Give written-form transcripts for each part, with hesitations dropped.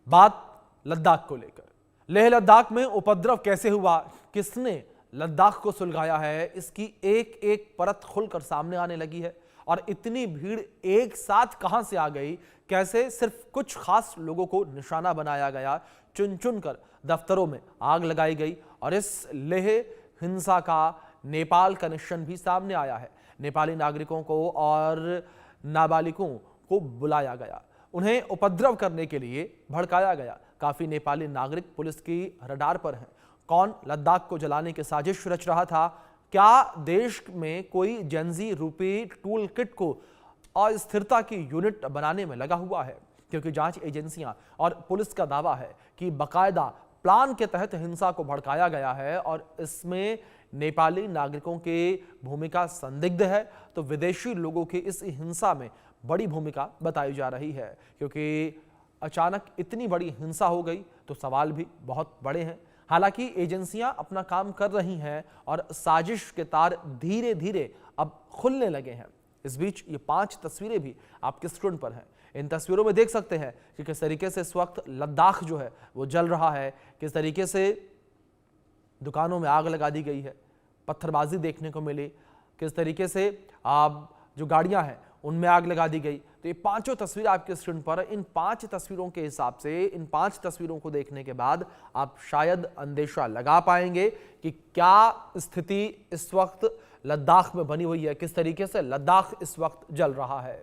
बात लद्दाख को लेकर। लेह लद्दाख में उपद्रव कैसे हुआ, किसने लद्दाख को सुलगाया है, इसकी एक एक परत खुलकर सामने आने लगी है। और इतनी भीड़ एक साथ कहां से आ गई, कैसे सिर्फ कुछ खास लोगों को निशाना बनाया गया, चुन चुन कर दफ्तरों में आग लगाई गई। और इस लेह हिंसा का नेपाल कनेक्शन भी सामने आया है। नेपाली नागरिकों को और नाबालिगों को बुलाया गया, उन्हें उपद्रव करने के लिए भड़काया गया। काफी नेपाली नागरिक पुलिस की रडार पर हैं। कौन लद्दाख को जलाने की साजिश रच रहा था? क्या देश में कोई जेनजी रूपी टूल किट को अस्थिरता की यूनिट बनाने में लगा हुआ है? क्योंकि जांच एजेंसियां और पुलिस का दावा है कि बकायदा प्लान के तहत हिंसा को भड़काया गया है और इसमें नेपाली नागरिकों की भूमिका संदिग्ध है, तो विदेशी लोगों की इस हिंसा में बड़ी भूमिका बताई जा रही है। क्योंकि अचानक इतनी बड़ी हिंसा हो गई तो सवाल भी बहुत बड़े हैं। हालांकि एजेंसियां अपना काम कर रही हैं और साजिश के तार धीरे धीरे अब खुलने लगे हैं। इस बीच ये 5 तस्वीरें भी आपके स्क्रीन पर हैं। इन तस्वीरों में देख सकते हैं कि किस तरीके से इस वक्त लद्दाख जो है वो जल रहा है, किस तरीके से दुकानों में आग लगा दी गई है, पत्थरबाजी देखने को मिली, किस तरीके से जो गाड़ियां हैं उनमें आग लगा दी गई। तो ये 5 तस्वीर आपके स्क्रीन पर। इन 5 तस्वीरों के हिसाब से, इन 5 तस्वीरों को देखने के बाद आप शायद अंदेशा लगा पाएंगे कि क्या स्थिति इस वक्त लद्दाख में बनी हुई है, किस तरीके से लद्दाख इस वक्त जल रहा है।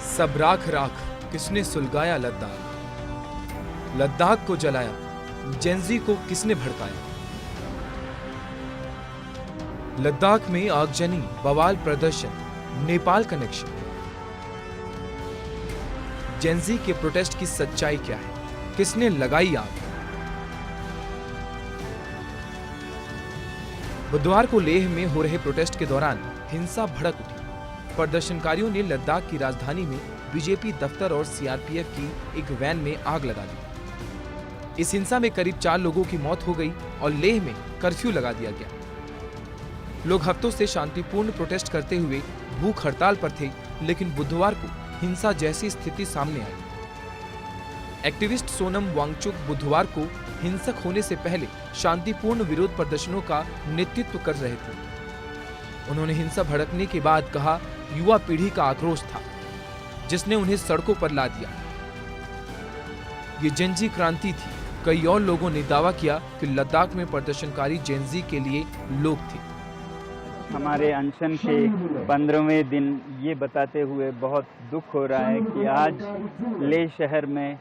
सब राख राख किसने सुलगाया लद्दाख, लद्दाख को जलाया जेनजी को किसने भड़काया। लद्दाख में आगजनी, बवाल प्रदर्शन, नेपाल कनेक्शन। जेनजी के प्रोटेस्ट की सच्चाई क्या है, किसने लगाई आग। बुधवार को लेह में हो रहे प्रोटेस्ट के दौरान हिंसा भड़क उठी। प्रदर्शनकारियों ने लद्दाख की राजधानी में बीजेपी दफ्तर और सीआरपीएफ की एक वैन में आग लगा दी। इस हिंसा में करीब 4 लोगों की मौत हो गई और लेह में कर्फ्यू लगा दिया गया। लोग हफ्तों से शांतिपूर्ण प्रोटेस्ट करते हुए भूख हड़ताल पर थे, लेकिन बुधवार को हिंसा जैसी स्थिति सामने आई। एक्टिविस्ट सोनम वांगचुक बुधवार को हिंसक होने से पहले शांतिपूर्ण विरोध प्रदर्शनों का नेतृत्व कर रहे थे। उन्होंने हिंसा भड़कने के बाद कहा, युवा पीढ़ी का आक्रोश था जिसने उन्हें सड़कों पर ला दिया। ये जेनजी क्रांति थी। कई और लोगों ने दावा किया कि लद्दाख में प्रदर्शनकारी जेनजी के लिए लोग थे। हमारे अनशन के 15वें दिन ये बताते हुए बहुत दुख हो रहा है कि आज लेह शहर में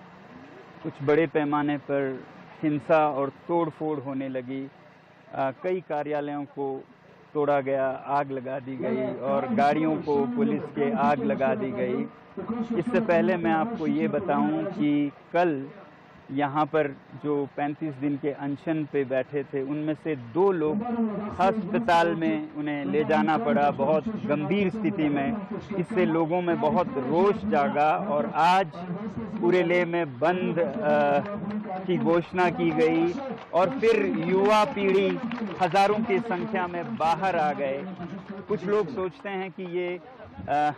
कुछ बड़े पैमाने पर हिंसा और तोड़फोड़ होने लगी। कई कार्यालयों को तोड़ा गया, आग लगा दी गई और गाड़ियों को पुलिस के आग लगा दी गई। इससे पहले मैं आपको ये बताऊं कि कल यहाँ पर जो 35 दिन के अनशन पे बैठे थे उनमें से 2 लोग अस्पताल में उन्हें ले जाना पड़ा बहुत गंभीर स्थिति में। इससे लोगों में बहुत रोष जागा और आज पूरे लेह में बंद की घोषणा की गई और फिर युवा पीढ़ी हजारों की संख्या में बाहर आ गए। कुछ लोग सोचते हैं कि ये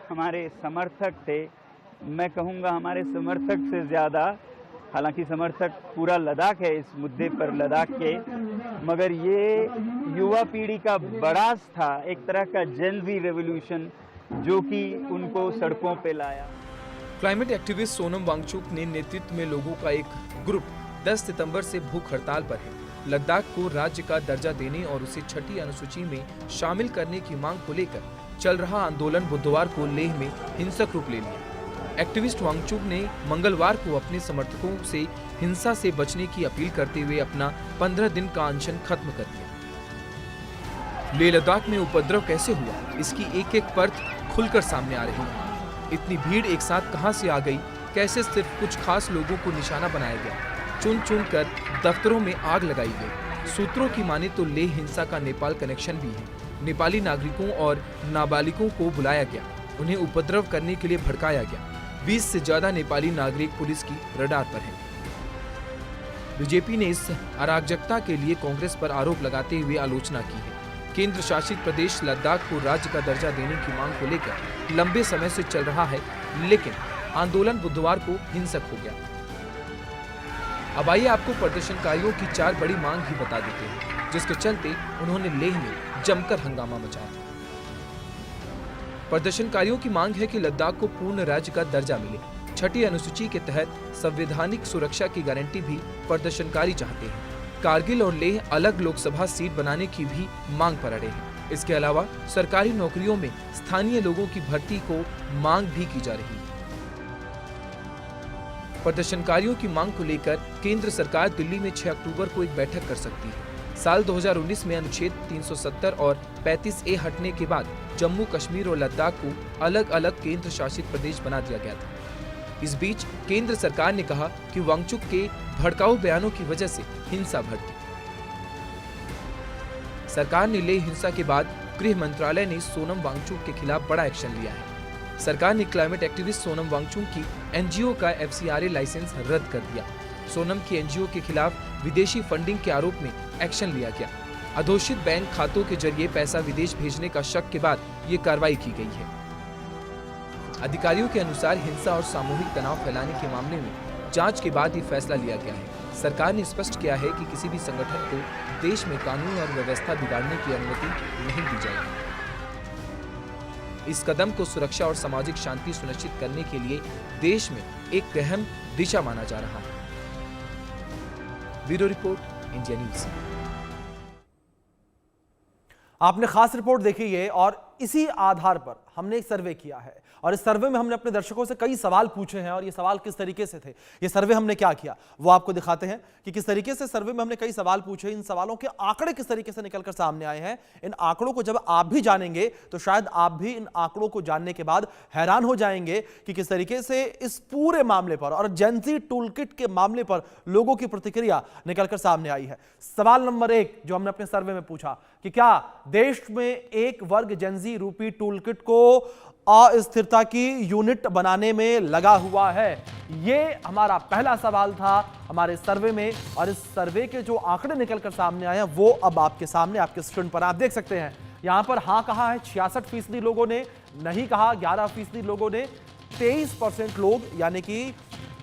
हमारे समर्थक थे। मैं कहूँगा हमारे समर्थक से ज़्यादा, हालांकि समर्थक पूरा लद्दाख है इस मुद्दे पर लद्दाख के, मगर ये युवा पीढ़ी का बड़ास था, एक तरह का जेनजी रेवोल्यूशन जो कि उनको सड़कों पे लाया। क्लाइमेट एक्टिविस्ट सोनम वांगचुक ने नेतृत्व में लोगों का एक ग्रुप 10 सितंबर से भूख हड़ताल पर है। लद्दाख को राज्य का दर्जा देने और उसे 6ठी अनुसूची में शामिल करने की मांग को लेकर चल रहा आंदोलन बुधवार को लेह में हिंसक रूप ले लिया। एक्टिविस्ट वांगचुक ने मंगलवार को अपने समर्थकों से हिंसा से बचने की अपील करते हुए अपना 15 दिन का अनशन खत्म कर दिया। लेह लद्दाख में उपद्रव कैसे हुआ, इसकी एक एक परत खुलकर सामने आ रही है। इतनी भीड़ एक साथ कहां से आ गई, कैसे सिर्फ कुछ खास लोगों को निशाना बनाया गया, चुन चुन कर दफ्तरों में आग लगाई गई। सूत्रों की माने तो लेह हिंसा का नेपाल कनेक्शन भी है। नेपाली नागरिकों और नाबालिगों को बुलाया गया, उन्हें उपद्रव करने के लिए भड़काया गया। 20 से ज्यादा नेपाली नागरिक पुलिस की रडार पर हैं। बीजेपी ने इस अराजकता के लिए कांग्रेस पर आरोप लगाते हुए आलोचना की है। केंद्र शासित प्रदेश लद्दाख को राज्य का दर्जा देने की मांग को लेकर लंबे समय से चल रहा है, लेकिन आंदोलन बुधवार को हिंसक हो गया। अब आइए आपको प्रदर्शनकारियों की 4 बड़ी मांग ही बता देते हैं, जिसके चलते उन्होंने लेह में जमकर हंगामा मचाया। प्रदर्शनकारियों की मांग है कि लद्दाख को पूर्ण राज्य का दर्जा मिले। 6ठी अनुसूची के तहत संवैधानिक सुरक्षा की गारंटी भी प्रदर्शनकारी चाहते हैं। कारगिल और लेह अलग लोकसभा सीट बनाने की भी मांग पर अड़े हैं। इसके अलावा सरकारी नौकरियों में स्थानीय लोगों की भर्ती को मांग भी की जा रही है। प्रदर्शनकारियों की मांग को लेकर केंद्र सरकार दिल्ली में 6 अक्टूबर को एक बैठक कर सकती है। साल 2019 में अनुच्छेद 370 और 35A हटने के बाद जम्मू कश्मीर और लद्दाख को अलग अलग केंद्र शासित प्रदेश बना दिया गया था। इस बीच केंद्र सरकार ने कहा कि वांगचुक के भड़काऊ बयानों की वजह से हिंसा भड़की। सरकार ने लेह हिंसा के बाद गृह मंत्रालय ने सोनम वांगचुक के खिलाफ बड़ा एक्शन लिया है। सरकार ने क्लाइमेट एक्टिविस्ट सोनम वांगचुक की एनजीओ का FCRA लाइसेंस रद्द कर दिया। सोनम की एनजीओ के खिलाफ विदेशी फंडिंग के आरोप में एक्शन लिया गया। अघोषित बैंक खातों के जरिए पैसा विदेश भेजने का शक के बाद ये कार्रवाई की गई है। अधिकारियों के अनुसार हिंसा और सामूहिक तनाव फैलाने के मामले में जांच के बाद ये फैसला लिया गया है। सरकार ने स्पष्ट किया है कि किसी भी संगठन को देश में कानून और व्यवस्था बिगाड़ने की अनुमति नहीं दी जाएगी। इस कदम को सुरक्षा और सामाजिक शांति सुनिश्चित करने के लिए देश में एक अहम दिशा माना जा रहा है। Bureau report, India news. आपने खास रिपोर्ट देखी है और इसी आधार पर हमने एक सर्वे किया है और इस सर्वे में हमने अपने दर्शकों से कई सवाल पूछे हैं और ये सवाल किस तरीके से थे, ये सर्वे हमने क्या किया वो आपको दिखाते हैं कि किस तरीके से सर्वे में हमने कई सवाल पूछे। इन सवालों के आंकड़े किस तरीके से निकलकर सामने आए हैं, इन आंकड़ों को जब आप भी जानेंगे तो शायद आप भी इन आंकड़ों को जानने के बाद हैरान हो जाएंगे कि किस तरीके से इस पूरे मामले पर और जेंजी टूलकिट के मामले पर लोगों की प्रतिक्रिया निकलकर सामने आई है। सवाल नंबर 1 जो हमने अपने सर्वे में पूछा कि क्या देश में एक वर्ग जेंजी रूपी टूलकिट को अस्थिरता की यूनिट बनाने में लगा हुआ है, ये हमारा पहला सवाल था हमारे सर्वे में। और इस सर्वे के जो आंकड़े निकलकर सामने आए हैं वो अब आपके सामने आपके स्क्रीन पर आप देख सकते हैं। यहां पर हां कहा है 66% लोगों ने, नहीं कहा 11% लोगों ने, 23% लोग यानी कि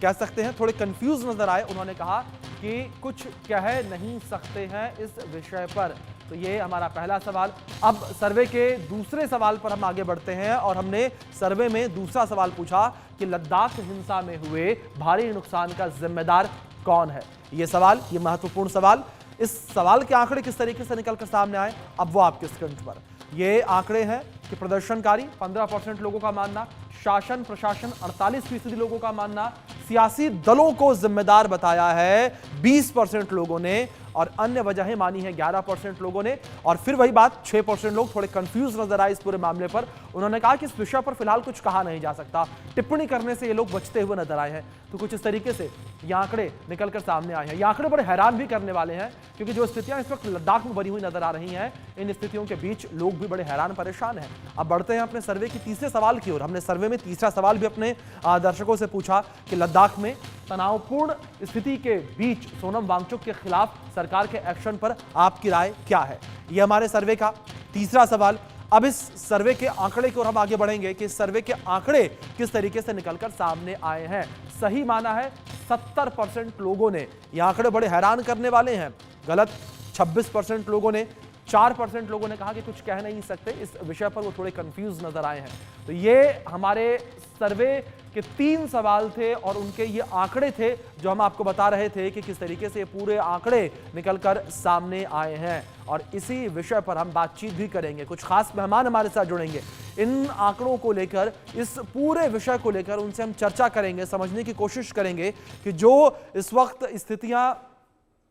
कह सकते हैं थोड़े कंफ्यूज नजर आए, उन्होंने कहा कि कुछ कह नहीं सकते हैं इस विषय पर। तो ये हमारा पहला सवाल। अब सर्वे के दूसरे सवाल पर हम आगे बढ़ते हैं और हमने सर्वे में दूसरा सवाल पूछा कि लद्दाख हिंसा में हुए भारी नुकसान का जिम्मेदार कौन है। ये सवाल, ये महत्वपूर्ण सवाल। इस सवाल के आंकड़े किस तरीके से निकलकर सामने आए अब वो आपके स्क्रीन पर। ये आंकड़े हैं कि प्रदर्शनकारी 15% लोगों का मानना, शासन प्रशासन 48% लोगों का मानना, सियासी दलों को जिम्मेदार बताया है 20% लोगों ने और अन्य वजहें मानी है 11% लोगों ने। और फिर वही बात 6% लोग थोड़े कंफ्यूज नजर आए इस पूरे मामले पर। उन्होंने कहा कि इस विषय पर फिलहाल कुछ कहा नहीं जा सकता, टिप्पणी करने से ये लोग बचते हुए नजर आए हैं। तो कुछ इस तरीके से ये आंकड़े निकलकर सामने आए हैं। ये आंकड़े बड़े हैरान भी करने वाले हैं क्योंकि जो स्थितियां इस वक्त लद्दाख में बनी हुई नजर आ रही हैं, इन स्थितियों के बीच लोग भी बड़े हैरान परेशान हैं। अब बढ़ते हैं अपने सर्वे की तीसरे सवाल की ओर। हमने सर्वे में तीसरा सवाल भी अपने दर्शकों से पूछा कि लद्दाख में तनावपूर्ण स्थिति के बीच सोनम वांगचुक के खिलाफ सरकार के एक्शन पर आपकी राय क्या है, यह हमारे सर्वे का तीसरा सवाल। अब इस सर्वे के आंकड़े की ओर हम आगे बढ़ेंगे कि इस सर्वे के आंकड़े किस तरीके से निकलकर सामने आए हैं। सही माना है 70% लोगों ने, ये आंकड़े बड़े हैरान करने वाले हैं। गलत 26% लोगों ने, 4% लोगों ने कहा कि कुछ कह नहीं सकते इस विषय पर, वो थोड़े कंफ्यूज नजर आए हैं। तो ये हमारे सर्वे के 3 सवाल थे और उनके ये आंकड़े थे जो हम आपको बता रहे थे कि किस तरीके से पूरे आंकड़े निकलकर सामने आए हैं। और इसी विषय पर हम बातचीत भी करेंगे, कुछ खास मेहमान हमारे साथ जुड़ेंगे, इन आंकड़ों को लेकर, इस पूरे विषय को लेकर उनसे हम चर्चा करेंगे, समझने की कोशिश करेंगे कि जो इस वक्त स्थितियां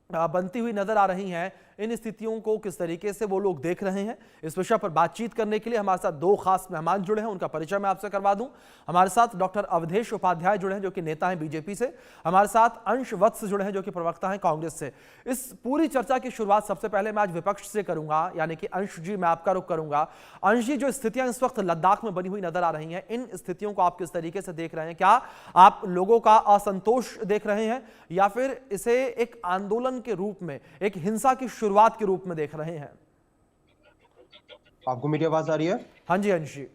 बनती हुई नजर आ रही हैं, इन स्थितियों को किस तरीके से वो लोग देख रहे हैं, इस विषय पर बातचीत करने के लिए हमारे साथ दो खास मेहमान जुड़े हैं। उनका परिचय मैं आपसे करवा दूं। हमारे साथ डॉक्टर अवधेश उपाध्याय जुड़े हैं, जो कि नेता हैं बीजेपी से। हमारे साथ अंश वत्स जुड़े हैं, जो कि प्रवक्ता हैं कांग्रेस से। इस पूरी चर्चा की शुरुआत सबसे पहले मैं आज विपक्ष से करूंगा, यानी कि अंश जी, मैं आपका रुख करूंगा। अंश जी, जो स्थितियां इस वक्त लद्दाख में बनी हुई नजर आ रही हैं, इन स्थितियों को आप किस तरीके से देख रहे हैं? क्या आप लोगों का असंतोष देख रहे हैं या फिर इसे एक आंदोलन के रूप में, एक हिंसा की शुरुआत के रूप में देख रहे हैं? आपको मेरी आवाज आ रही है? हाँ जी अंश जी।